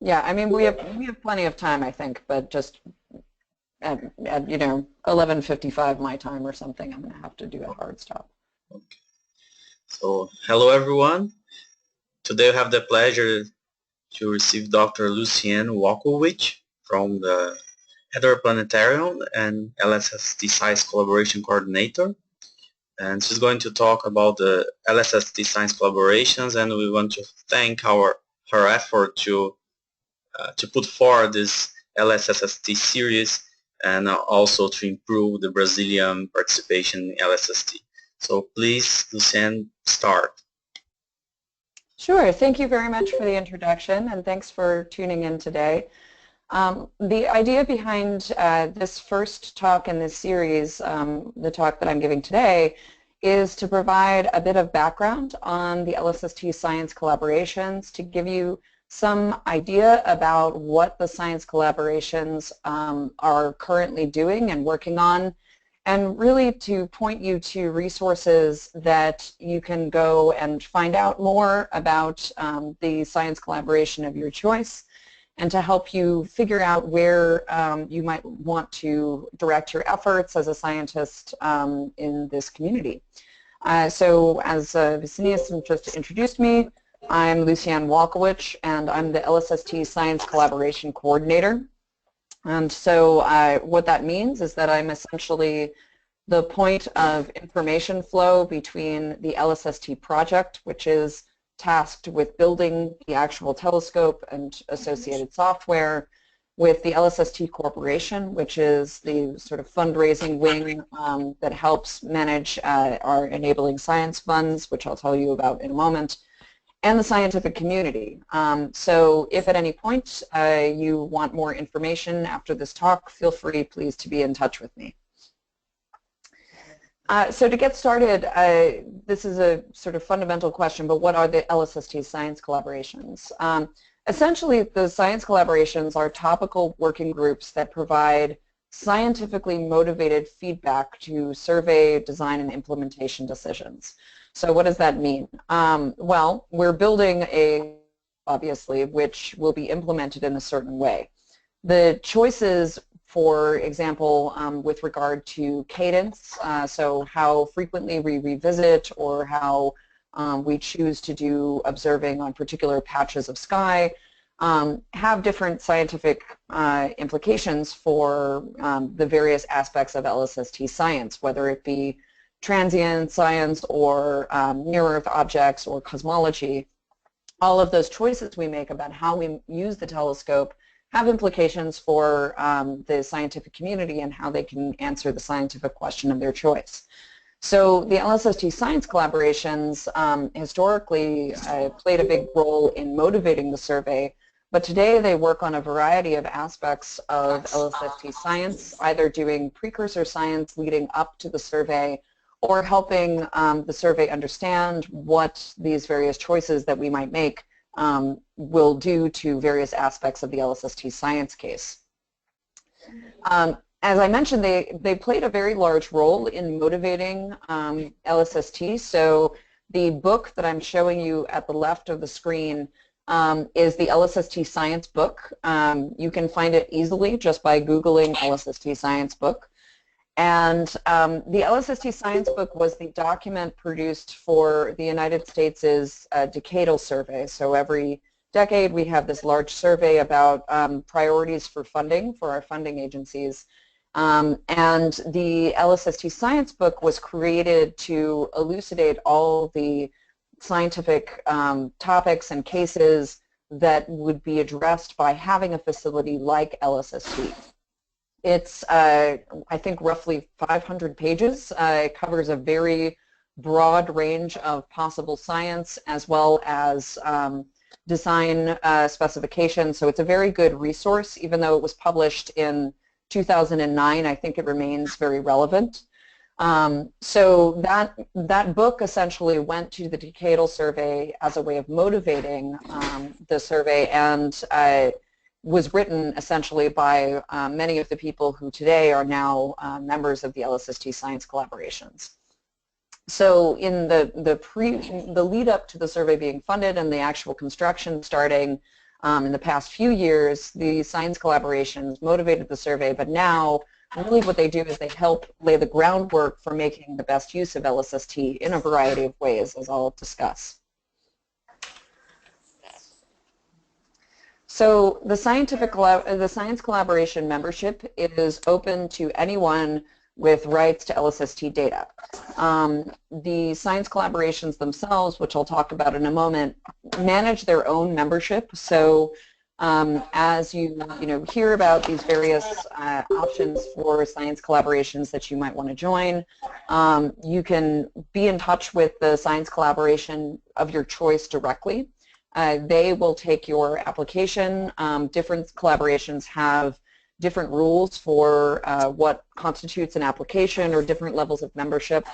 Yeah, I mean we have plenty of time, I think, but just at 11:55 my time or something, I'm going to have to do a hard stop. Okay. So, hello everyone. Today we have the pleasure to receive Dr. Lucianne Walkowicz from the Adler Planetarium and LSST Science Collaboration Coordinator. And she's going to talk about the LSST Science Collaborations, and we want to thank her effort to put forward this LSST series and also to improve the Brazilian participation in LSST. So please, Lucianne, start. Sure. Thank you very much for the introduction, and thanks for tuning in today. The idea behind this first talk in this series, the talk that I'm giving today, is to provide a bit of background on the LSST Science Collaborations, to give you some idea about what the science collaborations are currently doing and working on, and really to point you to resources that you can go and find out more about the science collaboration of your choice, and to help you figure out where you might want to direct your efforts as a scientist in this community. So as Vicinius just introduced me, I'm Lucianne Walkowicz, and I'm the LSST Science Collaboration Coordinator. And so what that means is that I'm essentially the point of information flow between the LSST project, which is tasked with building the actual telescope and associated software, with the LSST Corporation, which is the sort of fundraising wing that helps manage our enabling science funds, which I'll tell you about in a moment, and the scientific community. So if at any point you want more information after this talk, feel free, please, to be in touch with me. So to get started, this is a sort of fundamental question, but what are the LSST Science Collaborations? Essentially, the science collaborations are topical working groups that provide scientifically motivated feedback to survey, design, and implementation decisions. So what does that mean? Well, we're building obviously, which will be implemented in a certain way. The choices, for example, with regard to cadence, so how frequently we revisit or how we choose to do observing on particular patches of sky, have different scientific implications for the various aspects of LSST science, whether it be transient science or near-Earth objects or cosmology. All of those choices we make about how we use the telescope have implications for the scientific community and how they can answer the scientific question of their choice. So the LSST Science Collaborations historically played a big role in motivating the survey, but today they work on a variety of aspects of LSST science, either doing precursor science leading up to the survey or helping the survey understand what these various choices that we might make will do to various aspects of the LSST science case. As I mentioned, they played a very large role in motivating LSST. So the book that I'm showing you at the left of the screen is the LSST Science book. You can find it easily just by Googling LSST Science book. And the LSST Science book was the document produced for the United States' decadal survey. So every decade we have this large survey about priorities for funding for our funding agencies. And the LSST Science book was created to elucidate all the scientific topics and cases that would be addressed by having a facility like LSST. It's, I think, roughly 500 pages. It covers a very broad range of possible science as well as design specifications. So it's a very good resource. Even though it was published in 2009, I think it remains very relevant. So that book essentially went to the decadal survey as a way of motivating the survey, and was written essentially by many of the people who today are now members of the LSST Science Collaborations. So in the lead up to the survey being funded and the actual construction starting, In the past few years, the science collaborations motivated the survey, but now really what they do is they help lay the groundwork for making the best use of LSST in a variety of ways, as I'll discuss. So the science collaboration membership is open to anyone with rights to LSST data. The science collaborations themselves, which I'll talk about in a moment, manage their own membership. So as you hear about these various options for science collaborations that you might want to join, you can be in touch with the science collaboration of your choice directly. They will take your application. Different collaborations have different rules for what constitutes an application or different levels of membership.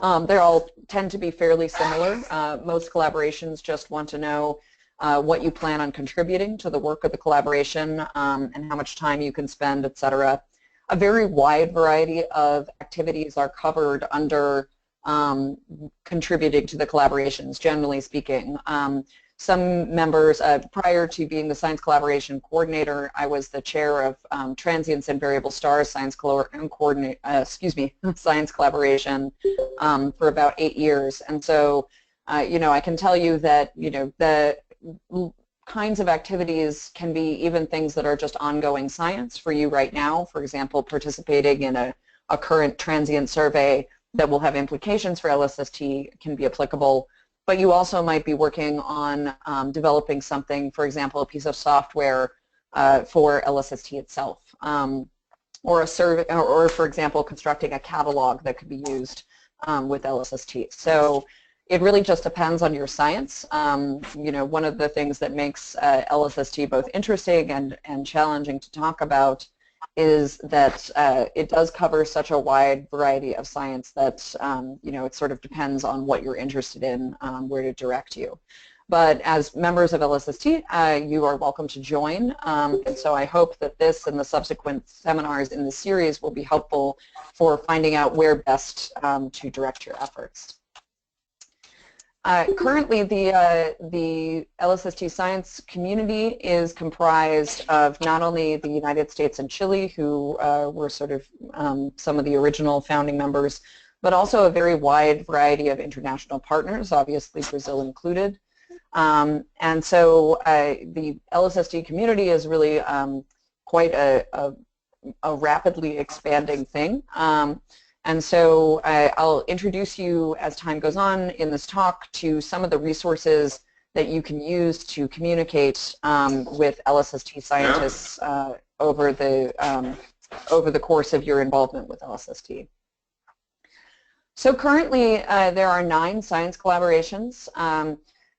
They all tend to be fairly similar. Most collaborations just want to know what you plan on contributing to the work of the collaboration and how much time you can spend, etc. A very wide variety of activities are covered under contributing to the collaborations, generally speaking. Some members, prior to being the Science Collaboration Coordinator, I was the chair of Transients and Variable Stars Science Science Collaboration for about 8 years. And so, I can tell you that, the kinds of activities can be even things that are just ongoing science for you right now. For example, participating in a current transient survey that will have implications for LSST can be applicable. But you also might be working on developing something, for example, a piece of software for LSST itself, or a survey, or for example, constructing a catalog that could be used with LSST. So it really just depends on your science. One of the things that makes LSST both interesting and challenging to talk about is that it does cover such a wide variety of science that it sort of depends on what you're interested in, where to direct you. But as members of LSST, you are welcome to join, and so I hope that this and the subsequent seminars in the series will be helpful for finding out where best to direct your efforts. Currently, the LSST science community is comprised of not only the United States and Chile, who were sort of some of the original founding members, but also a very wide variety of international partners, obviously Brazil included. And so the LSST community is really quite a rapidly expanding thing. And so I'll introduce you as time goes on in this talk to some of the resources that you can use to communicate with LSST scientists over the course of your involvement with LSST. So currently there are 9 science collaborations.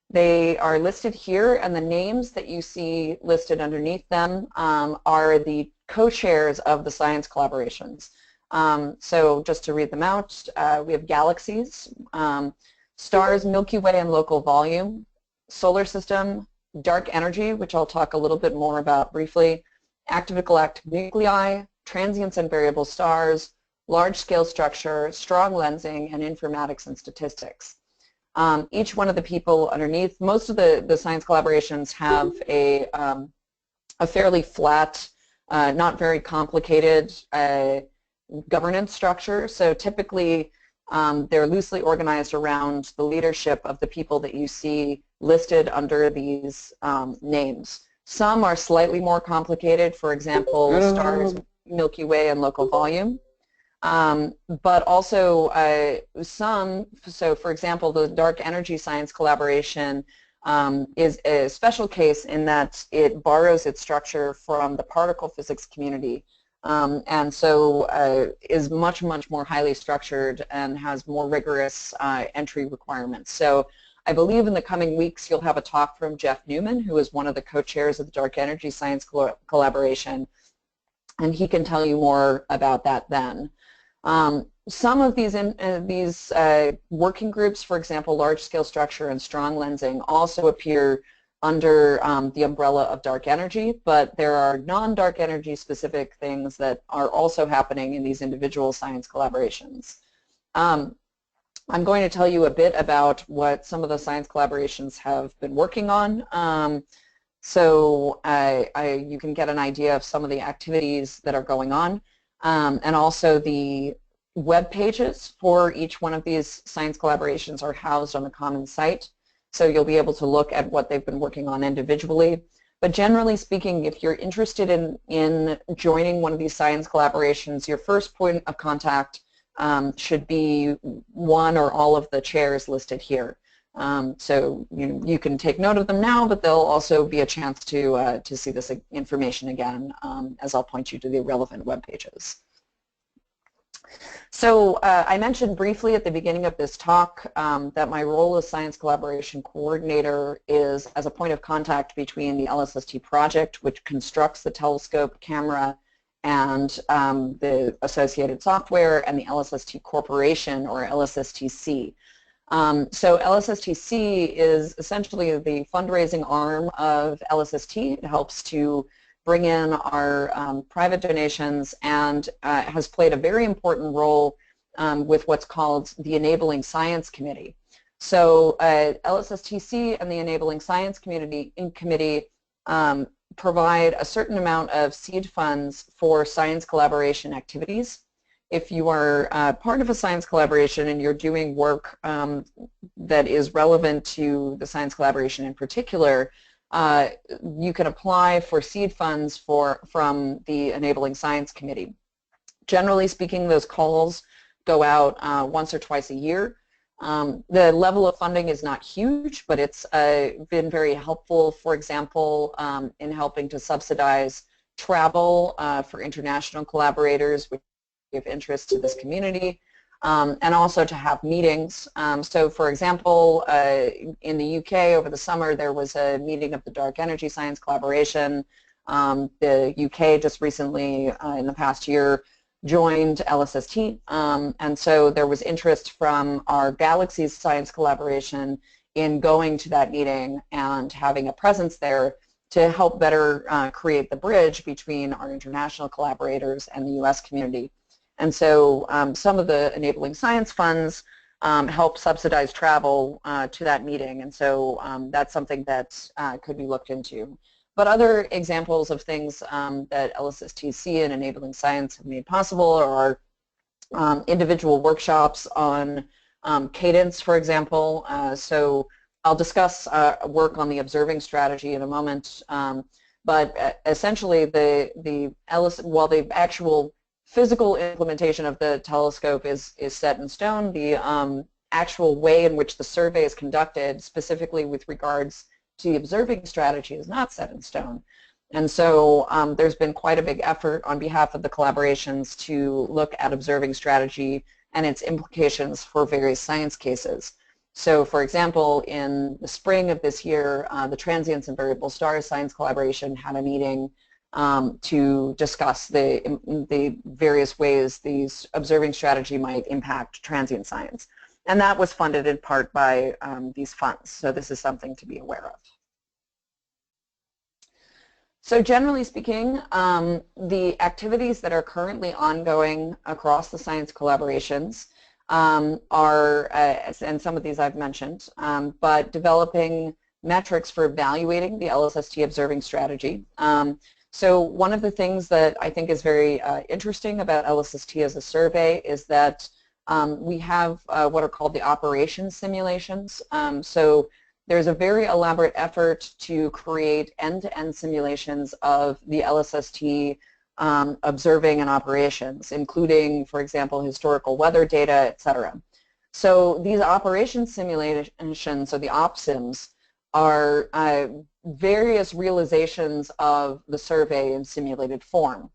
They are listed here, and the names that you see listed underneath them are the co-chairs of the science collaborations. So just to read them out, we have galaxies, stars, Milky Way and local volume, solar system, dark energy, which I'll talk a little bit more about briefly, active galactic nuclei, transients and variable stars, large-scale structure, strong lensing, and informatics and statistics. Each one of the people underneath, most of the science collaborations have a fairly flat, not very complicated governance structure. So typically they're loosely organized around the leadership of the people that you see listed under these names. Some are slightly more complicated, for example, stars, Milky Way, and local volume. But also some, so for example, the dark energy science collaboration is a special case in that it borrows its structure from the particle physics community. And so is much, much more highly structured and has more rigorous entry requirements. So I believe in the coming weeks you'll have a talk from Jeff Newman, who is one of the co-chairs of the Dark Energy Science Collaboration, and he can tell you more about that then. Some of these working groups, for example, large-scale structure and strong lensing, also appear under the umbrella of dark energy, but there are non-dark energy specific things that are also happening in these individual science collaborations. I'm going to tell you a bit about what some of the science collaborations have been working on. So you can get an idea of some of the activities that are going on, and also the web pages for each one of these science collaborations are housed on the common site. So you'll be able to look at what they've been working on individually. But generally speaking, if you're interested in joining one of these science collaborations, your first point of contact should be one or all of the chairs listed here. So you can take note of them now, but there'll also be a chance to see this information again as I'll point you to the relevant web pages. So I mentioned briefly at the beginning of this talk that my role as Science Collaboration Coordinator is as a point of contact between the LSST project, which constructs the telescope, camera, and the associated software, and the LSST Corporation, or LSSTC. So LSSTC is essentially the fundraising arm of LSST. It helps to bring in our private donations and has played a very important role with what's called the Enabling Science Committee. So LSSTC and the Enabling Science Committee provide a certain amount of seed funds for science collaboration activities. If you are part of a science collaboration and you're doing work that is relevant to the science collaboration in particular, you can apply for seed funds from the Enabling Science Committee. Generally speaking, those calls go out once or twice a year. The level of funding is not huge, but it's been very helpful, for example, in helping to subsidize travel for international collaborators which give interest to this community, and also to have meetings. So for example, in the UK over the summer there was a meeting of the Dark Energy Science Collaboration. The UK just recently, in the past year, joined LSST, and so there was interest from our Galaxies Science Collaboration in going to that meeting and having a presence there to help better create the bridge between our international collaborators and the US community. And so some of the Enabling Science funds help subsidize travel to that meeting, and so that's something that could be looked into. But other examples of things that LSSTC and Enabling Science have made possible are individual workshops on cadence, for example. So I'll discuss work on the observing strategy in a moment, but essentially while the actual physical implementation of the telescope is set in stone, the actual way in which the survey is conducted, specifically with regards to the observing strategy, is not set in stone. And so there's been quite a big effort on behalf of the collaborations to look at observing strategy and its implications for various science cases. So for example, in the spring of this year, the Transients and Variable Stars Science Collaboration had a meeting to discuss the various ways these observing strategy might impact transient science. And that was funded in part by these funds. So this is something to be aware of. So generally speaking, the activities that are currently ongoing across the science collaborations are, and some of these I've mentioned, but developing metrics for evaluating the LSST observing strategy. So one of the things that I think is very interesting about LSST as a survey is that we have what are called the operations simulations. So there's a very elaborate effort to create end-to-end simulations of the LSST observing and operations, including, for example, historical weather data, etc. So these operations simulations, or the OpSims, are various realizations of the survey in simulated form.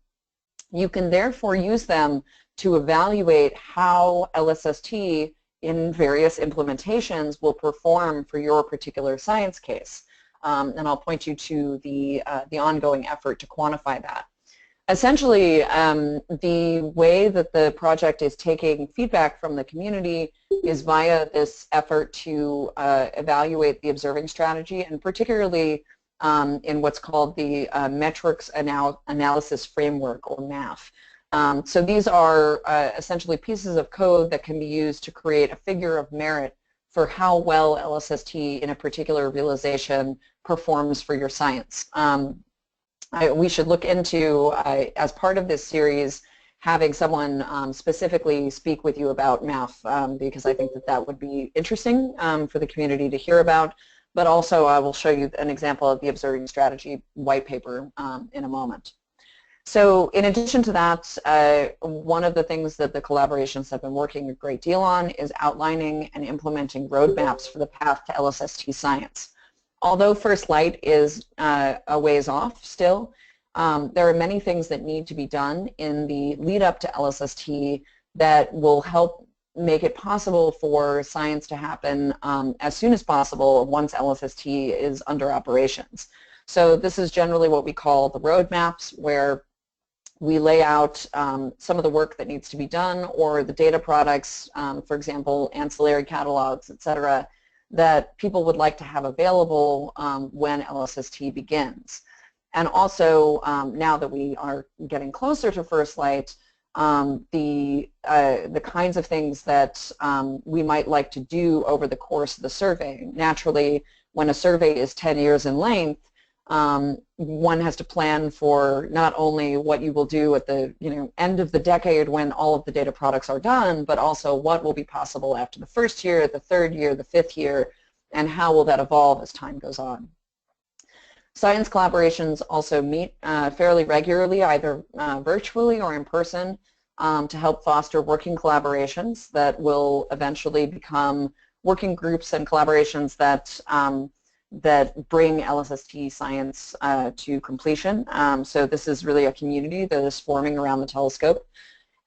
You can therefore use them to evaluate how LSST in various implementations will perform for your particular science case. And I'll point you to the ongoing effort to quantify that. Essentially, the way that the project is taking feedback from the community is via this effort to evaluate the observing strategy, and particularly in what's called the Metrics Analysis Framework, or MAF. So these are essentially pieces of code that can be used to create a figure of merit for how well LSST in a particular realization performs for your science. We should look into, as part of this series, having someone specifically speak with you about math, because I think that that would be interesting for the community to hear about. But also I will show you an example of the observing strategy white paper in a moment. So in addition to that, one of the things that the collaborations have been working a great deal on is outlining and implementing roadmaps for the path to LSST science. Although first light is a ways off still, there are many things that need to be done in the lead up to LSST that will help make it possible for science to happen as soon as possible once LSST is under operations. So this is generally what we call the roadmaps, where we lay out some of the work that needs to be done, or the data products, for example, ancillary catalogs, etc., that people would like to have available when LSST begins. And also, now that we are getting closer to first light, the kinds of things that we might like to do over the course of the survey. Naturally, when a survey is 10 years in length, one has to plan for not only what you will do at the end of the decade when all of the data products are done, but also what will be possible after the first year, the third year, the fifth year, and how will that evolve as time goes on. Science collaborations also meet fairly regularly, either virtually or in person, to help foster working collaborations that will eventually become working groups and collaborations that that bring LSST science to completion. So this is really a community that is forming around the telescope.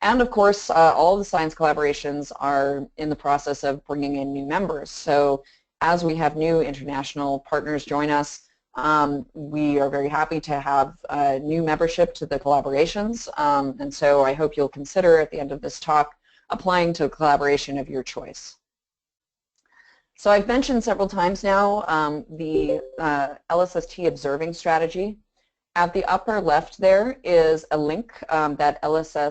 And of course, all the science collaborations are in the process of bringing in new members. So as we have new international partners join us, we are very happy to have new membership to the collaborations. And so I hope you'll consider at the end of this talk applying to a collaboration of your choice. So I've mentioned several times now the LSST observing strategy. At the upper left there is a link that ls.st/05k.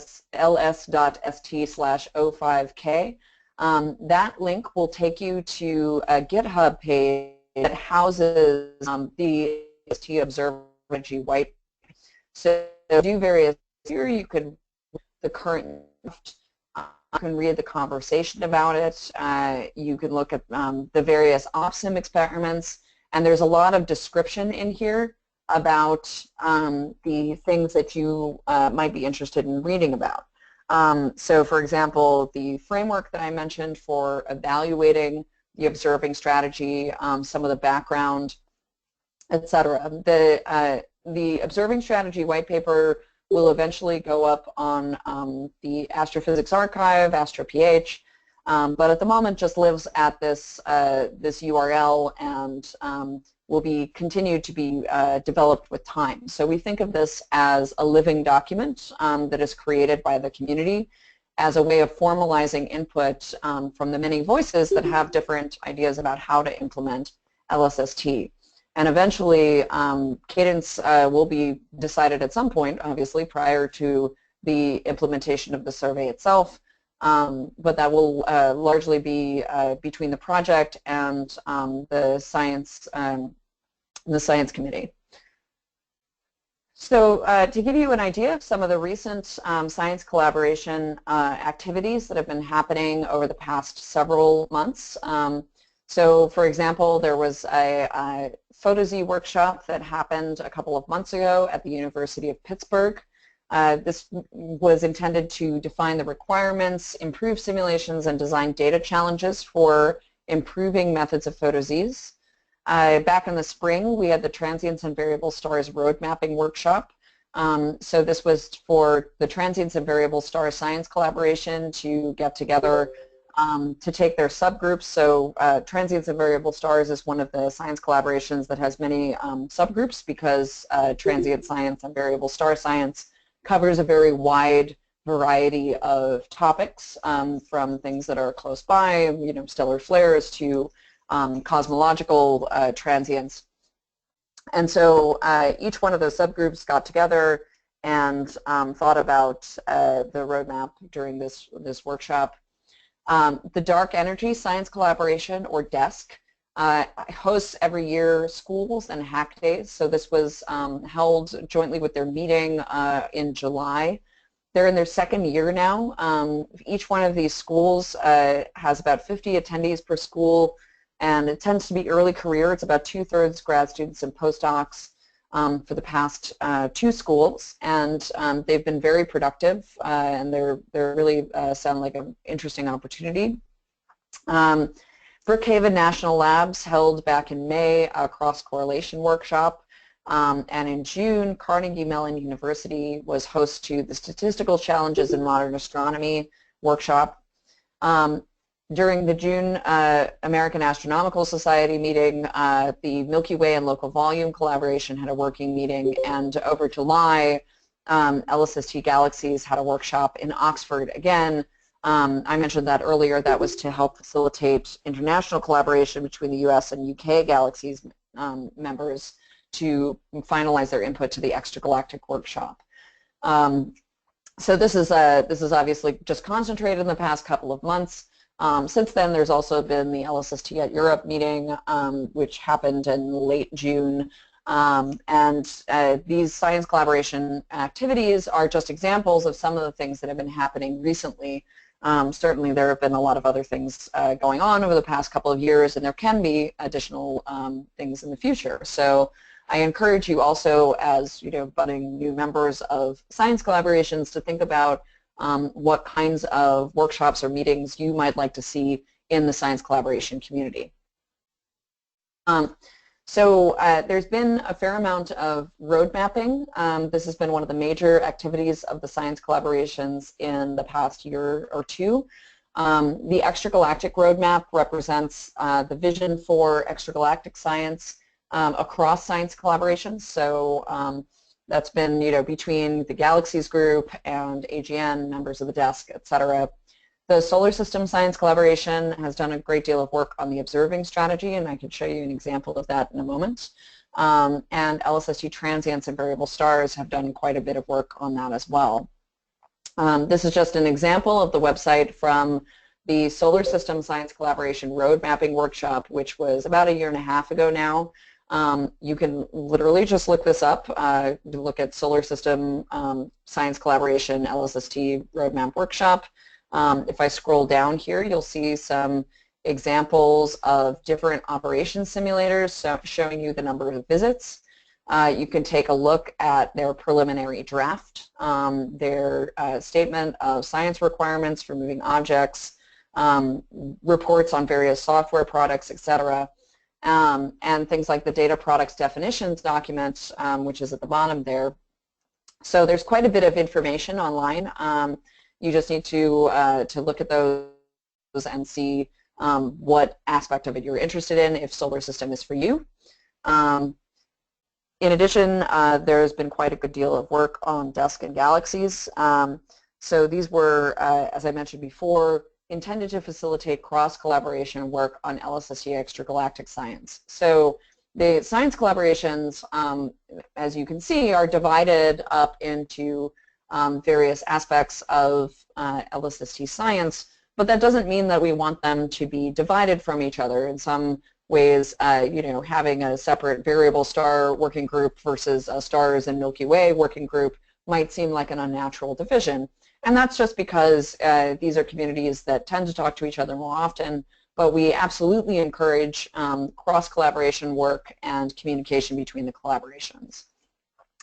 That link will take you to a GitHub page that houses the LSST observing strategy white. So do various here. You could the current draft. You can read the conversation about it. You can look at the various OPSIM experiments, and there's a lot of description in here about the things that you might be interested in reading about. So for example, the framework that I mentioned for evaluating the observing strategy, some of the background, etc. The observing strategy white paper will eventually go up on the Astrophysics Archive, AstroPH, but at the moment just lives at this this URL and will be continued to be developed with time. So we think of this as a living document that is created by the community as a way of formalizing input from the many voices that have different ideas about how to implement LSST. And eventually, cadence will be decided at some point, obviously, prior to the implementation of the survey itself, but that will largely be between the project and the science committee. So to give you an idea of some of the recent science collaboration activities that have been happening over the past several months. So for example, there was a PhotoZ workshop that happened a couple of months ago at the University of Pittsburgh. This was intended to define the requirements, improve simulations, and design data challenges for improving methods of PhotoZs. Back in the spring, we had the Transients and Variable Stars Road Mapping Workshop. So this was for the Transients and Variable Stars Science Collaboration to get together to take their subgroups. So Transients and Variable Stars is one of the science collaborations that has many subgroups because transient science and variable star science covers a very wide variety of topics, from things that are close by, stellar flares, to cosmological transients. And so each one of those subgroups got together and thought about the roadmap during this workshop. The Dark Energy Science Collaboration, or DESC, hosts every year schools and hack days. So this was held jointly with their meeting in July. They're in their second year now. Each one of these schools has about 50 attendees per school, and it tends to be early career. It's about 2/3 grad students and postdocs for the past 2 schools, and they've been very productive, and they're really sound like an interesting opportunity. Brookhaven National Labs held back in May a cross-correlation workshop, and in June, Carnegie Mellon University was host to the Statistical Challenges in Modern Astronomy workshop. During the June American Astronomical Society meeting, the Milky Way and Local Volume Collaboration had a working meeting, and over July, LSST Galaxies had a workshop in Oxford. Again, I mentioned that earlier. That was to help facilitate international collaboration between the US and UK Galaxies members to finalize their input to the extragalactic workshop. So this is obviously just concentrated in the past couple of months. Since then, there's also been the LSST at Europe meeting, which happened in late June. These science collaboration activities are just examples of some of the things that have been happening recently. Certainly there have been a lot of other things going on over the past couple of years, and there can be additional things in the future. So I encourage you also, as budding new members of science collaborations, to think about what kinds of workshops or meetings you might like to see in the science collaboration community. There's been a fair amount of road mapping. This has been one of the major activities of the science collaborations in the past year or two. The extragalactic roadmap represents the vision for extragalactic science across science collaborations. So that's been between the Galaxies group and AGN, members of the desk, etc. The Solar System Science Collaboration has done a great deal of work on the observing strategy, and I can show you an example of that in a moment. And LSST Transients and Variable Stars have done quite a bit of work on that as well. This is just an example of the website from the Solar System Science Collaboration Road Mapping Workshop, which was about 1.5 years ago now. You can literally just look this up, look at Solar System Science Collaboration LSST Roadmap Workshop. If I scroll down here, you'll see some examples of different operation simulators showing you the number of visits. You can take a look at their preliminary draft, their statement of science requirements for moving objects, reports on various software products, etc. And things like the data products definitions document, which is at the bottom there. So there's quite a bit of information online. You just need to look at those and see what aspect of it you're interested in, if solar system is for you. In addition, there's been quite a good deal of work on DESC and Galaxies. So these were, as I mentioned before, intended to facilitate cross-collaboration work on LSST extragalactic science. So the science collaborations, as you can see, are divided up into various aspects of LSST science, but that doesn't mean that we want them to be divided from each other. In some ways, having a separate variable star working group versus a stars and Milky Way working group might seem like an unnatural division. And that's just because these are communities that tend to talk to each other more often, but we absolutely encourage cross-collaboration work and communication between the collaborations.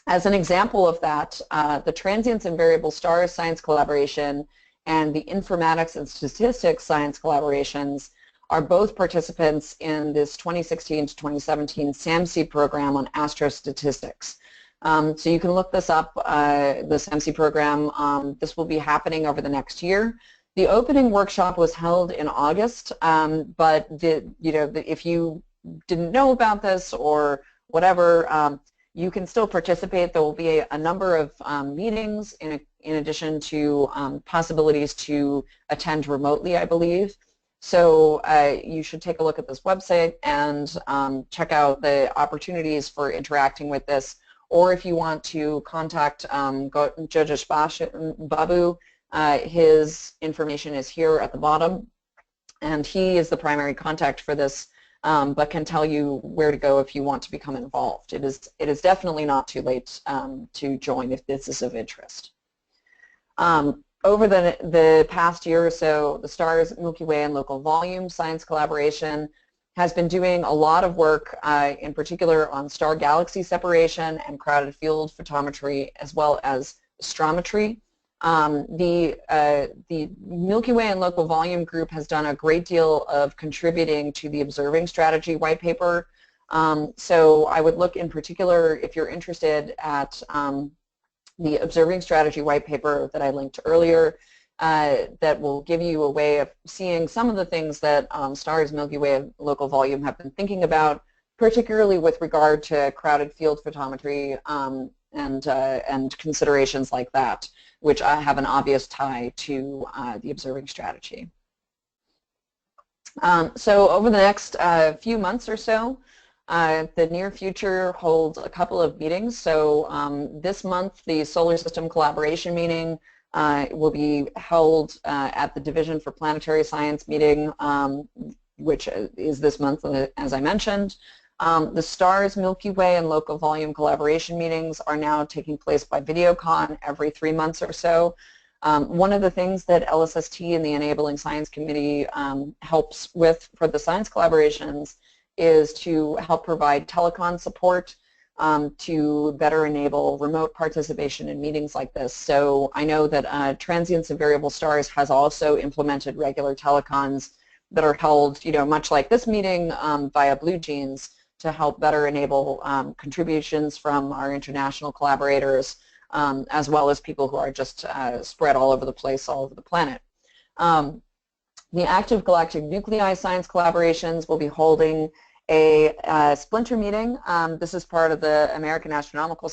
As an example of that, the Transients and Variable Stars Science Collaboration and the Informatics and Statistics Science Collaborations are both participants in this 2016 to 2017 SAMC program on astrostatistics. So you can look this up, the SAMC program. This will be happening over the next year. The opening workshop was held in August, but if you didn't know about this or whatever, you can still participate. There will be a number of meetings in addition to possibilities to attend remotely, I believe. So you should take a look at this website and check out the opportunities for interacting with this. Or if you want to contact Jojesh Babu, His information is here at the bottom, and he is the primary contact for this, but can tell you where to go if you want to become involved. It is definitely not too late to join if this is of interest. Over the past year or so, the STARS Milky Way and Local Volume Science Collaboration has been doing a lot of work, in particular on star galaxy separation and crowded field photometry, as well as astrometry. The Milky Way and Local Volume group has done a great deal of contributing to the Observing Strategy white paper. So I would look in particular, if you're interested, at the Observing Strategy white paper that I linked earlier, that will give you a way of seeing some of the things that STARS, Milky Way, and Local Volume have been thinking about, particularly with regard to crowded field photometry and considerations like that, which have an obvious tie to the Observing Strategy. So over the next few months or so, the near future holds a couple of meetings. So this month, the Solar System Collaboration meeting will be held at the Division for Planetary Science meeting, which is this month, as I mentioned. The STARS, Milky Way, and Local Volume collaboration meetings are now taking place by VideoCon every 3 months or so. One of the things that LSST and the Enabling Science Committee helps with for the science collaborations is to help provide telecon support to better enable remote participation in meetings like this. So I know that Transients of Variable Stars has also implemented regular telecons that are held, much like this meeting via BlueJeans, to help better enable contributions from our international collaborators, as well as people who are just spread all over the place, all over the planet. The Active Galactic Nuclei Science Collaborations will be holding a splinter meeting. This is part of the American Astronomical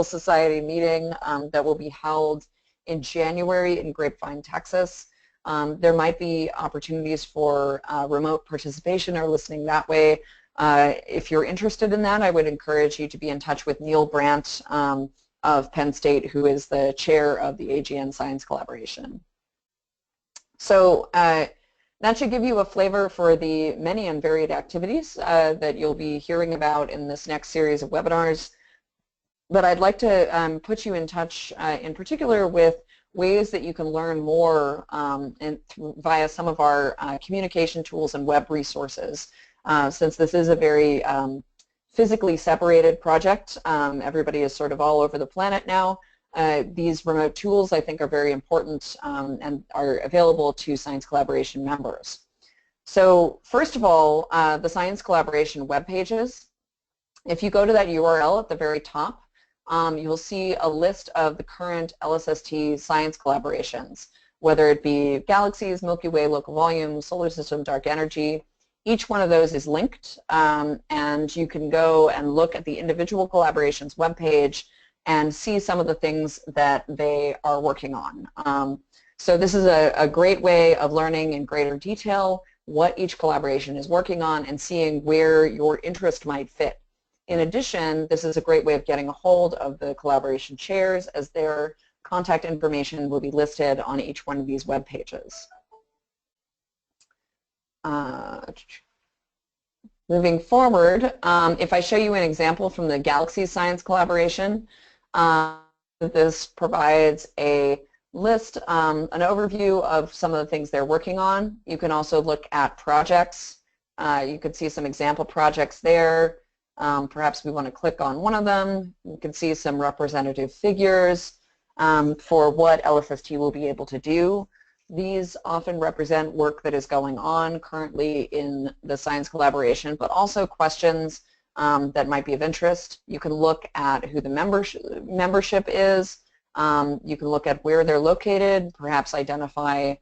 Society meeting that will be held in January in Grapevine, Texas. There might be opportunities for remote participation or listening that way. If you're interested in that, I would encourage you to be in touch with Neil Brandt of Penn State, who is the chair of the AGN Science Collaboration. So that should give you a flavor for the many and varied activities that you'll be hearing about in this next series of webinars. But I'd like to put you in touch in particular with ways that you can learn more via some of our communication tools and web resources. Since this is a very physically separated project, everybody is sort of all over the planet now. These remote tools, I think, are very important and are available to Science Collaboration members. So first of all, the Science Collaboration web pages. If you go to that URL at the very top, you'll see a list of the current LSST science collaborations, whether it be galaxies, Milky Way, Local Volume, Solar System, Dark Energy. Each one of those is linked, and you can go and look at the individual collaborations webpage and see some of the things that they are working on. So this is a great way of learning in greater detail what each collaboration is working on and seeing where your interest might fit. In addition, this is a great way of getting a hold of the collaboration chairs, as their contact information will be listed on each one of these web pages. Moving forward, if I show you an example from the Galaxy Science Collaboration, this provides a list, an overview of some of the things they're working on. You can also look at projects. You could see some example projects there. Perhaps we want to click on one of them. You can see some representative figures for what LSST will be able to do. These often represent work that is going on currently in the science collaboration, but also questions that might be of interest. You can look at who the membership is. You can look at where they're located, perhaps identify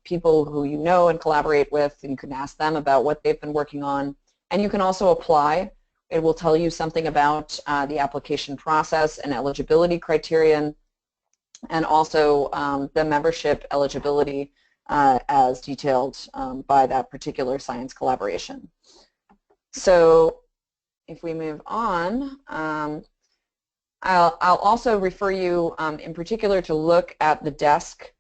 people who you know and collaborate with, and you can ask them about what they've been working on. And you can also apply. It will tell you something about the application process and eligibility criterion, and also the membership eligibility as detailed by that particular science collaboration. So if we move on, I'll also refer you in particular to look at the desk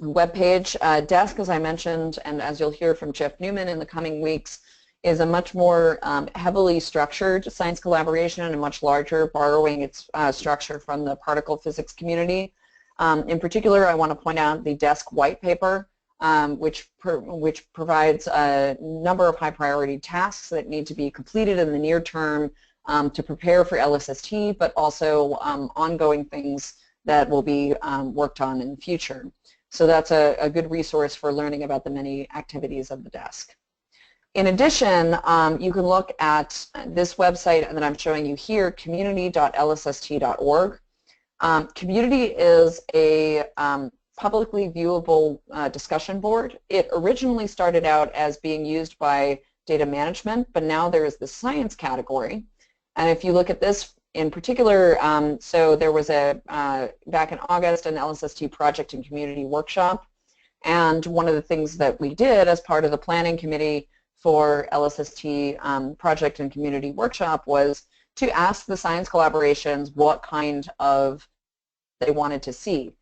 webpage. Desk, as I mentioned, and as you'll hear from Jeff Newman in the coming weeks, is a much more heavily structured science collaboration and a much larger, borrowing its structure from the particle physics community. In particular, I want to point out the desk white paper, which provides a number of high priority tasks that need to be completed in the near term to prepare for LSST, but also ongoing things that will be worked on in the future. So that's a good resource for learning about the many activities of the desk. In addition, you can look at this website that I'm showing you here, community.lsst.org. Community is a publicly viewable discussion board. It originally started out as being used by data management, but now there is the science category. And if you look at this in particular, so there was back in August, an LSST project and community workshop. And one of the things that we did as part of the planning committee for LSST project and community workshop was to ask the science collaborations what kind of they wanted to see.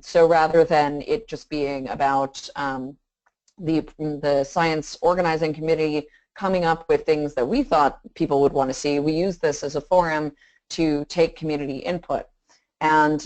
So rather than it just being about the science organizing committee coming up with things that we thought people would want to see, we use this as a forum to take community input. And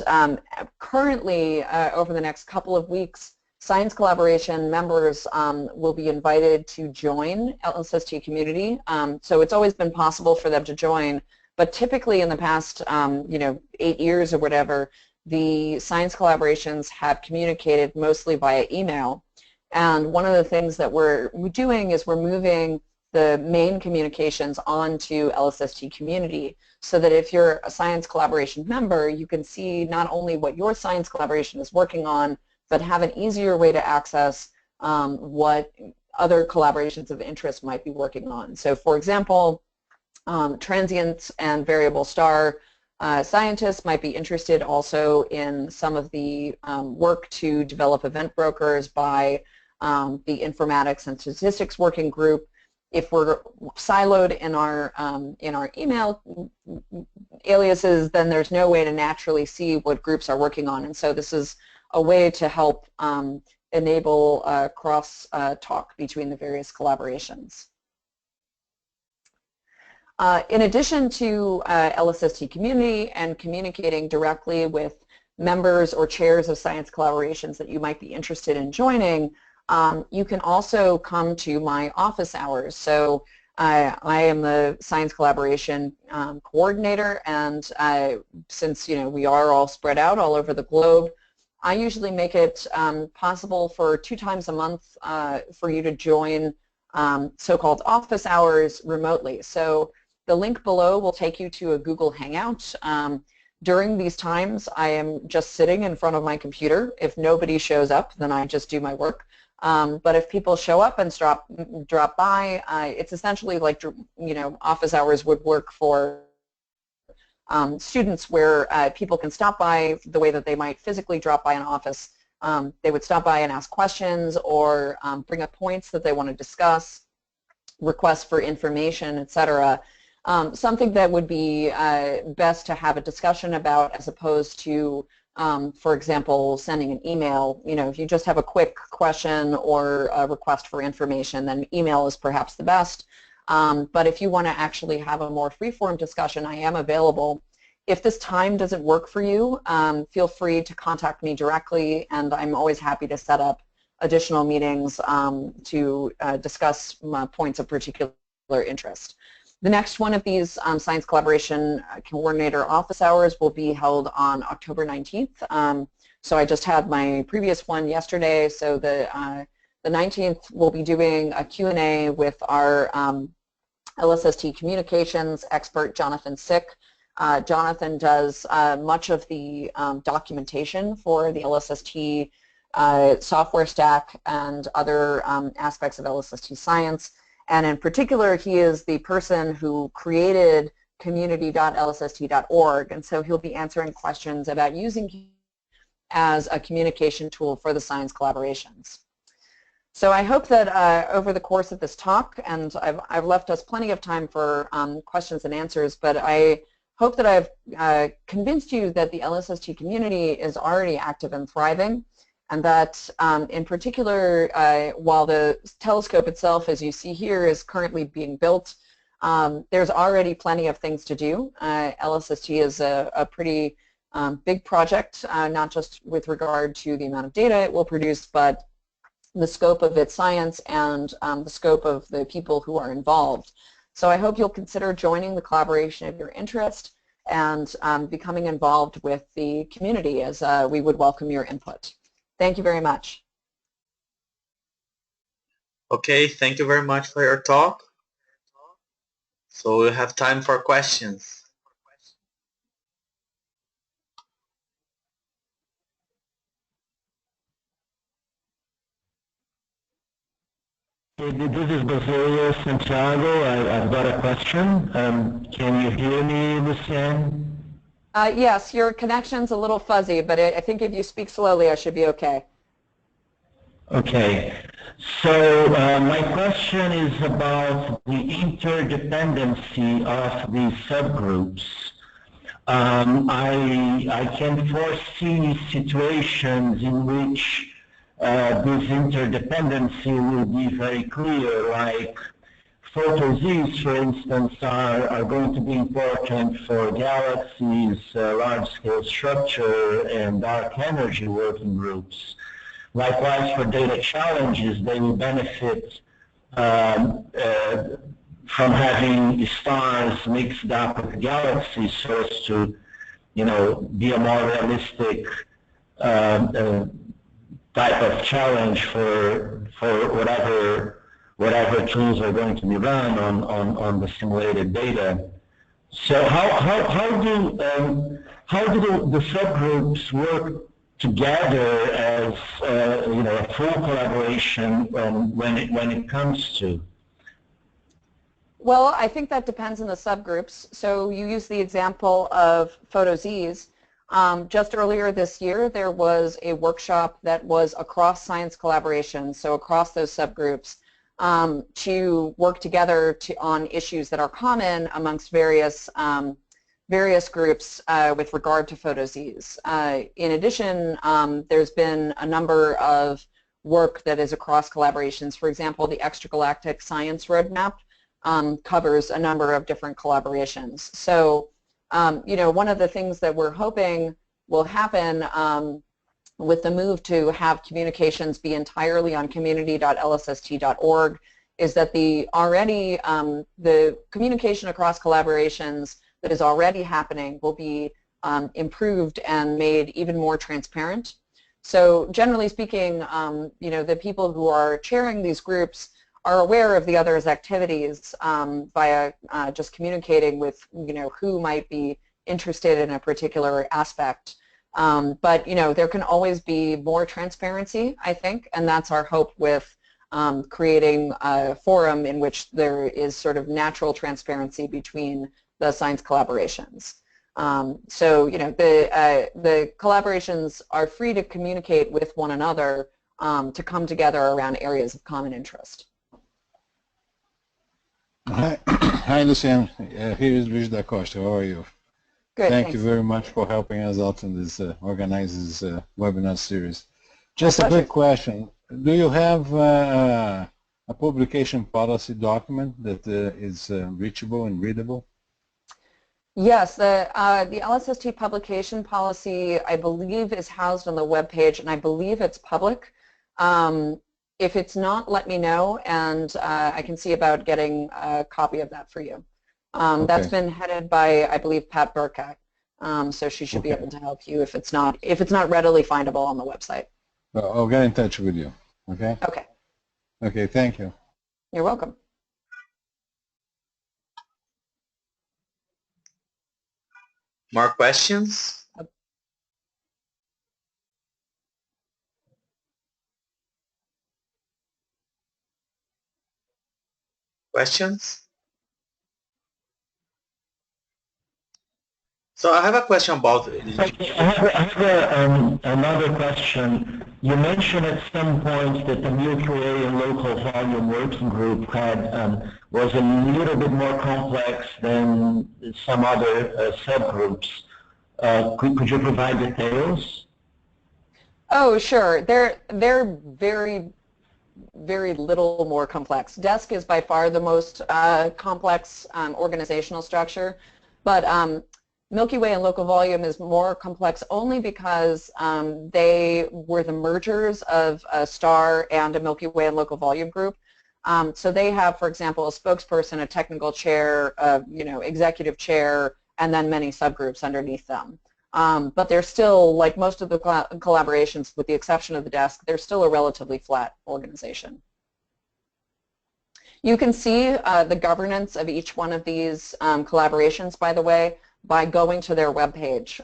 currently, over the next couple of weeks, science collaboration members will be invited to join LSST community. So it's always been possible for them to join, but typically in the past 8 years or whatever, the science collaborations have communicated mostly via email. And one of the things that we're doing is we're moving the main communications onto LSST community so that if you're a science collaboration member, you can see not only what your science collaboration is working on, but have an easier way to access what other collaborations of interest might be working on. So for example, transient and variable star scientists might be interested also in some of the work to develop event brokers by the informatics and statistics working group. If we're siloed in our email aliases, then there's no way to naturally see what groups are working on. And so this is a way to help enable cross-talk between the various collaborations. In addition to LSST community and communicating directly with members or chairs of science collaborations that you might be interested in joining, you can also come to my office hours. So I am the science collaboration coordinator, and since we are all spread out all over the globe, I usually make it possible for 2 times a month for you to join so-called office hours remotely. So the link below will take you to a Google Hangout. During these times, I am just sitting in front of my computer. If nobody shows up, then I just do my work. But if people show up and drop by, it's essentially like office hours would work for students, where people can stop by the way that they might physically drop by an office. They would stop by and ask questions or bring up points that they want to discuss, requests for information, etc. Something that would be best to have a discussion about, as opposed to for example, sending an email. If you just have a quick question or a request for information, then email is perhaps the best. But if you want to actually have a more free-form discussion, I am available. If this time doesn't work for you, feel free to contact me directly, and I'm always happy to set up additional meetings to discuss points of particular interest. The next one of these Science Collaboration Coordinator office hours will be held on October 19th. So I just had my previous one yesterday, so the 19th we'll be doing a Q&A with our LSST communications expert, Jonathan Sick. Jonathan does much of the documentation for the LSST software stack and other aspects of LSST science. And in particular, he is the person who created community.lsst.org, and so he'll be answering questions about using as a communication tool for the science collaborations. So I hope that over the course of this talk, and I've left us plenty of time for questions and answers, but I hope that I've convinced you that the LSST community is already active and thriving, and that in particular, while the telescope itself, as you see here, is currently being built, there's already plenty of things to do. LSST is a pretty big project, not just with regard to the amount of data it will produce, but the scope of its science and the scope of the people who are involved. So I hope you'll consider joining the collaboration of your interest and becoming involved with the community, as we would welcome your input. Thank you very much. Okay, thank you very much for your talk. So we'll have time for questions. This is Basilio Santiago. I've got a question. Can you hear me, Lucianne? Yes, your connection's a little fuzzy, but I think if you speak slowly, I should be okay. Okay. So my question is about the interdependency of these subgroups. I can foresee situations in which this interdependency will be very clear, like photosys, for instance, are going to be important for galaxies, large-scale structure, and dark energy working groups. Likewise, for data challenges, they will benefit from having stars mixed up with galaxies so as to, be a more realistic type of challenge for whatever tools are going to be run on the simulated data. So how do the subgroups work together as a full collaboration when it comes to? Well, I think that depends on the subgroups. So you use the example of photosys. Just earlier this year, there was a workshop that was across science collaborations, so across those subgroups, to work together on issues that are common amongst various groups with regard to photosys. In addition, there's been a number of work that is across collaborations. For example, the Extragalactic Science Roadmap covers a number of different collaborations. So, one of the things that we're hoping will happen with the move to have communications be entirely on community.lsst.org is that the communication across collaborations that is already happening will be improved and made even more transparent. So generally speaking, the people who are chairing these groups are aware of the others' activities via just communicating with, who might be interested in a particular aspect. But, there can always be more transparency, I think, and that's our hope with creating a forum in which there is sort of natural transparency between the science collaborations. So, the collaborations are free to communicate with one another to come together around areas of common interest. Hi, Lucianne. Here is Luis da Costa. How are you? Good, Thank thanks. you very much for helping us out in this organize this webinar series. Just My a quick question. Do you have a publication policy document that is reachable and readable? Yes, the LSST publication policy, I believe, is housed on the web page, and I believe it's public. If it's not, let me know, and I can see about getting a copy of that for you. That's been headed by, I believe, Pat Burkett, so she should be able to help you if it's not readily findable on the website. Well, I'll get in touch with you. Okay. Okay. Okay. Thank you. You're welcome. More questions? Questions? So I have a question about Another question. You mentioned at some point that the Milky Way and local volume working group was a little bit more complex than some other subgroups. Could you provide details? Oh, sure. They're very, very little more complex. DESC is by far the most complex organizational structure, but Milky Way and local volume is more complex only because they were the mergers of a star and a Milky Way and local volume group. So they have, for example, a spokesperson, a technical chair, executive chair, and then many subgroups underneath them. But they're still, like most of the collaborations, with the exception of the DESC, they're still a relatively flat organization. You can see the governance of each one of these collaborations, by the way, by going to their webpage,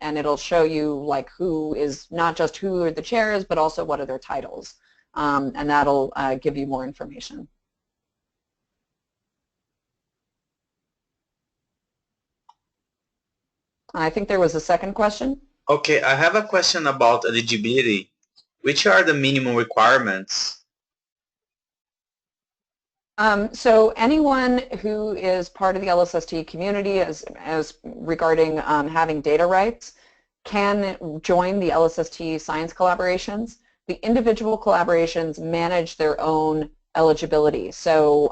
and it'll show you like who is, not just who are the chairs, but also what are their titles, and that'll give you more information. I think there was a second question. Okay, I have a question about eligibility. Which are the minimum requirements? So anyone who is part of the LSST community as regarding having data rights can join the LSST Science Collaborations. The individual collaborations manage their own eligibility. So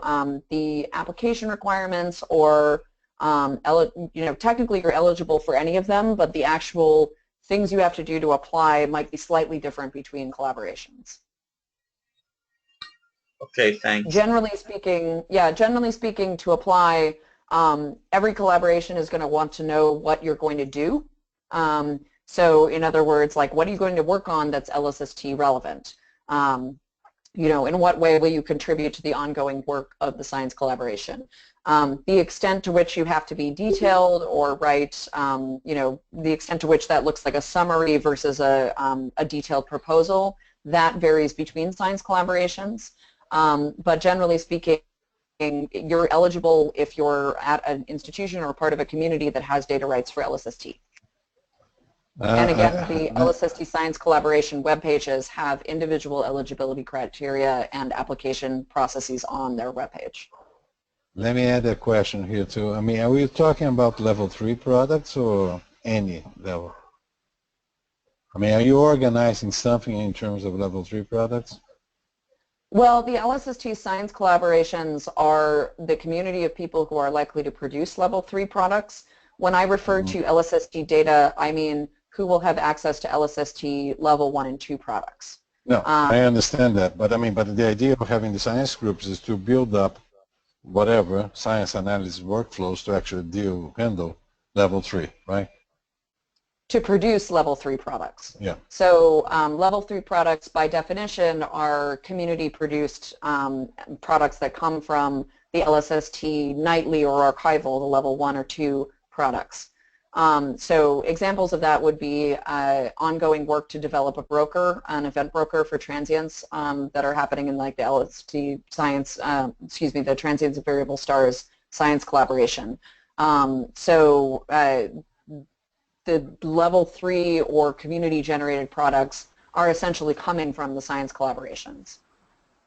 the application requirements or technically you're eligible for any of them, but the actual things you have to do to apply might be slightly different between collaborations. Okay, thanks. Generally speaking, to apply, every collaboration is going to want to know what you're going to do. So in other words, like, what are you going to work on that's LSST relevant? In what way will you contribute to the ongoing work of the science collaboration? The extent to which you have to be detailed or write, the extent to which that looks like a summary versus a detailed proposal, that varies between science collaborations. But generally speaking, you're eligible if you're at an institution or part of a community that has data rights for LSST. And again, the LSST Science Collaboration web pages have individual eligibility criteria and application processes on their web page. Let me add a question here too. I mean, are we talking about level 3 products or any level? I mean, are you organizing something in terms of level 3 products? Well, the LSST Science Collaborations are the community of people who are likely to produce level 3 products. When I refer to LSST data, I mean who will have access to LSST level 1 and 2 products. No, I understand that, but I mean, but the idea of having the science groups is to build up whatever science analysis workflows to actually handle level 3, right? To produce level 3 products. Yeah. So level 3 products by definition are community produced products that come from the LSST nightly or archival, the level 1 or 2 products. So examples of that would be ongoing work to develop a broker, an event broker for transients that are happening in like the LSST science, the transients of variable stars science collaboration. The level 3 or community generated products are essentially coming from the science collaborations.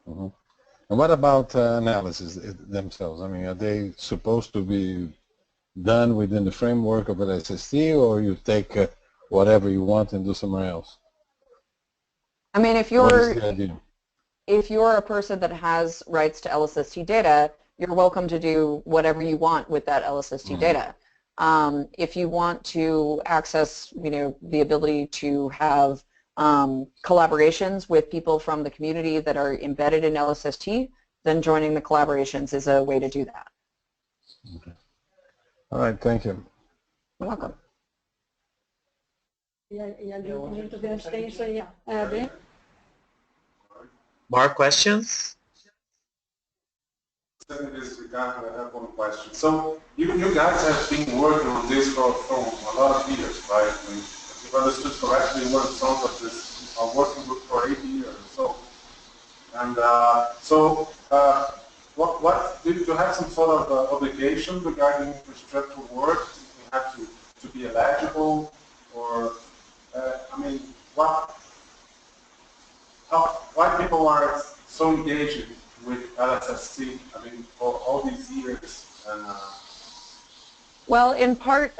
Mm-hmm. And what about analysis themselves? I mean, are they supposed to be done within the framework of LSST, or you take whatever you want and do somewhere else? I mean, if you're a person that has rights to LSST data, you're welcome to do whatever you want with that LSST data. If you want to access, the ability to have collaborations with people from the community that are embedded in LSST, then joining the collaborations is a way to do that. Okay. All right, thank you. You're welcome. More questions? This Ricardo, I have one question. So you guys have been working on this for a lot of years, right? I mean, if I understood correctly, you were in front of this working group for 8 years or so. And what did you have some sort of obligation regarding infrastructure work? You have to be eligible, or I mean, why people are so engaged with LSST? I mean, for all these years. And, well, in part,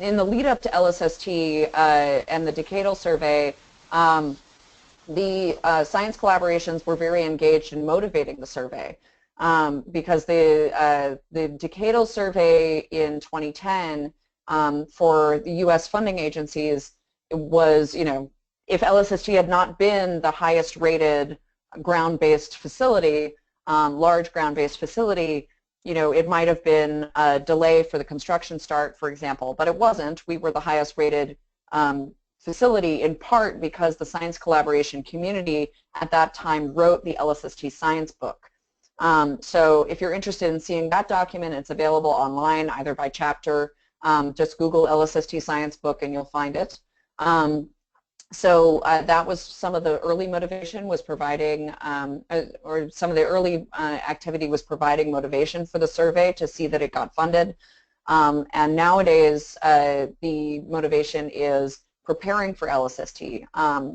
in the lead up to LSST and the decadal survey, the science collaborations were very engaged in motivating the survey, because the decadal survey in 2010 for the U.S. funding agencies was, you know, if LSST had not been the highest rated ground-based facility, large ground-based facility, you know, it might have been a delay for the construction start, for example, but it wasn't. We were the highest rated facility, in part because the science collaboration community at that time wrote the LSST science book. So if you're interested in seeing that document, it's available online either by chapter. Just Google LSST science book and you'll find it. So that was some of the early motivation, was providing, or some of the early activity was providing motivation for the survey to see that it got funded. And nowadays the motivation is preparing for LSST.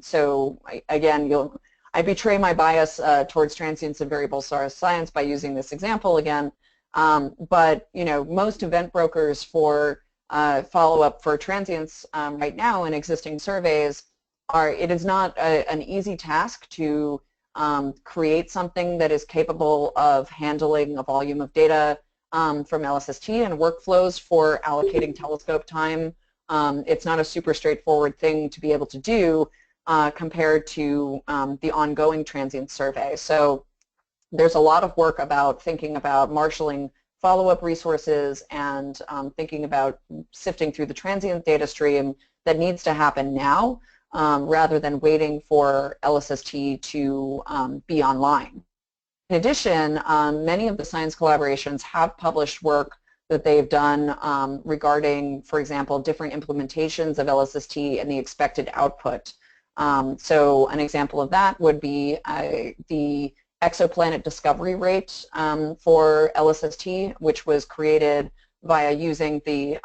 So again, I betray my bias towards transients and variable science by using this example again. But you know, most event brokers for follow-up for transients right now in existing surveys it is not an easy task to create something that is capable of handling a volume of data from LSST and workflows for allocating telescope time. It's not a super straightforward thing to be able to do compared to the ongoing transient survey. So there's a lot of work about thinking about marshaling follow-up resources and thinking about sifting through the transient data stream that needs to happen now, rather than waiting for LSST to be online. In addition, many of the science collaborations have published work that they've done regarding, for example, different implementations of LSST and the expected output. So an example of that would be the exoplanet discovery rate for LSST, which was created via using the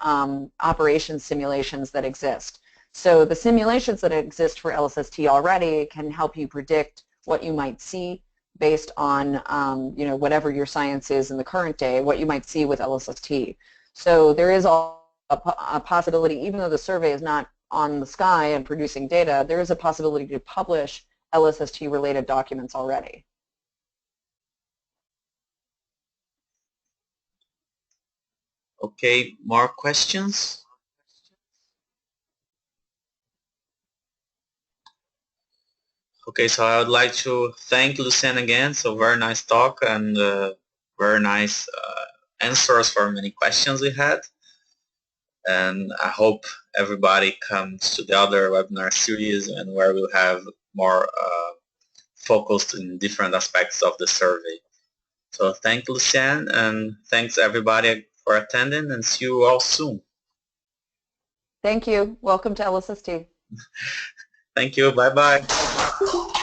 operations simulations that exist. So the simulations that exist for LSST already can help you predict what you might see based on you know, whatever your science is in the current day, what you might see with LSST. So there is a possibility, even though the survey is not on the sky and producing data, there is a possibility to publish LSST-related documents already. Okay, more questions? Okay, so I would like to thank Lucianne again. So very nice talk and very nice answers for many questions we had. And I hope everybody comes to the other webinar series and where we'll have more focused in different aspects of the survey. So thank Lucianne and thanks everybody for attending and see you all soon. Thank you. Welcome to LSST. Thank you. Bye-bye.